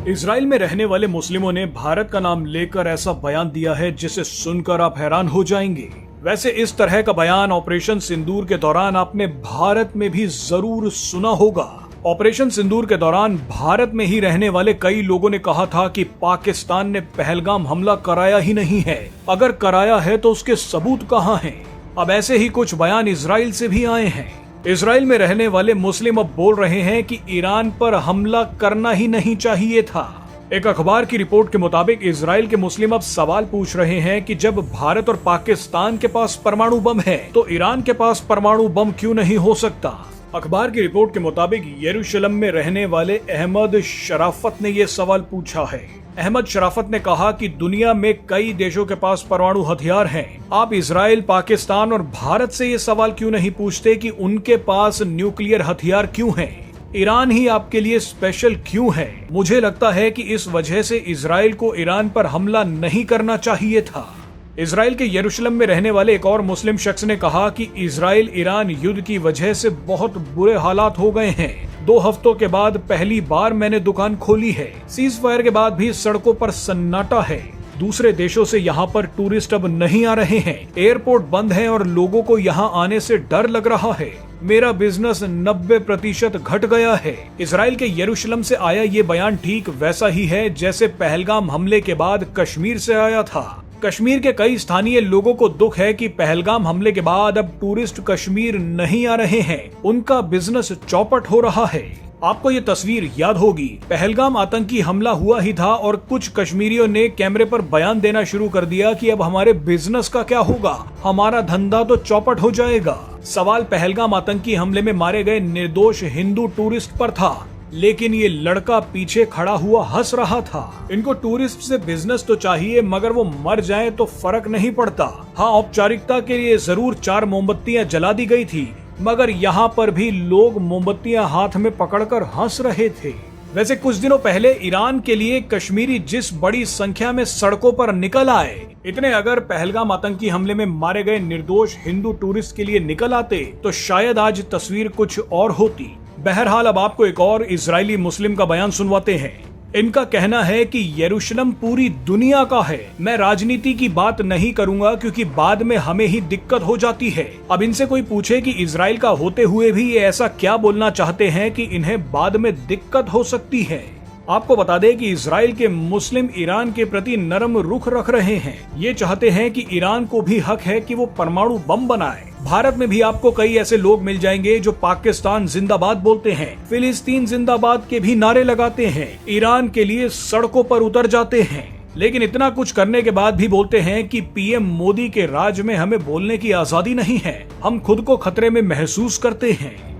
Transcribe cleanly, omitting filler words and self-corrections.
Israel में रहने वाले मुस्लिमों ने भारत का नाम लेकर ऐसा बयान दिया है जिसे सुनकर आप हैरान हो जाएंगे। वैसे इस तरह का बयान ऑपरेशन सिंदूर के दौरान आपने भारत में भी जरूर सुना होगा। ऑपरेशन सिंदूर के दौरान भारत में ही रहने वाले कई लोगों ने कहा था कि पाकिस्तान ने पहलगाम हमला कराया ही नहीं है, अगर कराया है तो उसके सबूत कहां हैं। अब ऐसे ही कुछ बयान इजराइल से भी आए हैं। इजराइल में रहने वाले मुस्लिम अब बोल रहे हैं कि ईरान पर हमला करना ही नहीं चाहिए था। एक अखबार की रिपोर्ट के मुताबिक इजराइल के मुस्लिम अब सवाल पूछ रहे हैं कि जब भारत और पाकिस्तान के पास परमाणु बम है तो ईरान के पास परमाणु बम क्यों नहीं हो सकता। अखबार की रिपोर्ट के मुताबिक यरूशलेम में रहने वाले अहमद शराफत ने यह सवाल पूछा है। अहमद शराफत ने कहा कि दुनिया में कई देशों के पास परमाणु हथियार हैं। आप इजराइल, पाकिस्तान और भारत से ये सवाल क्यों नहीं पूछते कि उनके पास न्यूक्लियर हथियार क्यों हैं? ईरान ही आपके लिए स्पेशल क्यों है? मुझे लगता है कि इस वजह से इजराइल को ईरान पर हमला नहीं करना चाहिए था। इजराइल के यरूशलेम में रहने वाले एक और मुस्लिम शख्स ने कहा कि इजराइल ईरान युद्ध की वजह से बहुत बुरे हालात हो गए हैं। 2 हफ्तों के बाद पहली बार मैंने दुकान खोली है। सीज फायर के बाद भी सड़कों पर सन्नाटा है। दूसरे देशों से यहाँ पर टूरिस्ट अब नहीं आ रहे हैं। एयरपोर्ट बंद है और लोगों को यहाँ आने से डर लग रहा है। मेरा बिजनेस 90% घट गया है। इजराइल के यरूशलेम से आया ये बयान ठीक वैसा ही है जैसे पहलगाम हमले के बाद कश्मीर से आया था। कश्मीर के कई स्थानीय लोगों को दुख है कि पहलगाम हमले के बाद अब टूरिस्ट कश्मीर नहीं आ रहे हैं। उनका बिजनेस चौपट हो रहा है। आपको ये तस्वीर याद होगी, पहलगाम आतंकी हमला हुआ ही था और कुछ कश्मीरियों ने कैमरे पर बयान देना शुरू कर दिया कि अब हमारे बिजनेस का क्या होगा, हमारा धंधा तो चौपट हो जाएगा। सवाल पहलगाम आतंकी हमले में मारे गए निर्दोष हिंदू टूरिस्ट पर था, लेकिन ये लड़का पीछे खड़ा हुआ हंस रहा था। इनको टूरिस्ट से बिजनेस तो चाहिए, मगर वो मर जाएं तो फर्क नहीं पड़ता। हाँ, औपचारिकता के लिए जरूर 4 मोमबत्तियां जला दी गई थी, मगर यहाँ पर भी लोग मोमबत्तियां हाथ में पकड़कर हंस रहे थे। वैसे कुछ दिनों पहले ईरान के लिए कश्मीरी जिस बड़ी संख्या में सड़कों पर निकल आए, इतने अगर पहलगाम आतंकी हमले में मारे गए निर्दोष हिंदू टूरिस्ट के लिए निकल आते तो शायद आज तस्वीर कुछ और होती। बहरहाल अब आपको एक और इजरायली मुस्लिम का बयान सुनवाते हैं। इनका कहना है कि यरूशलेम पूरी दुनिया का है। मैं राजनीति की बात नहीं करूंगा क्योंकि बाद में हमें ही दिक्कत हो जाती है। अब इनसे कोई पूछे कि इजराइल का होते हुए भी ये ऐसा क्या बोलना चाहते हैं कि इन्हें बाद में दिक्कत हो सकती है। आपको बता दें कि इजराइल के मुस्लिम ईरान के प्रति नरम रुख रख रहे हैं। ये चाहते हैं कि ईरान को भी हक है कि वो परमाणु बम बनाए। भारत में भी आपको कई ऐसे लोग मिल जाएंगे जो पाकिस्तान जिंदाबाद बोलते हैं, फिलिस्तीन जिंदाबाद के भी नारे लगाते हैं, ईरान के लिए सड़कों पर उतर जाते हैं, लेकिन इतना कुछ करने के बाद भी बोलते हैं कि पीएम मोदी के राज में हमें बोलने की आजादी नहीं है, हम खुद को खतरे में महसूस करते हैं।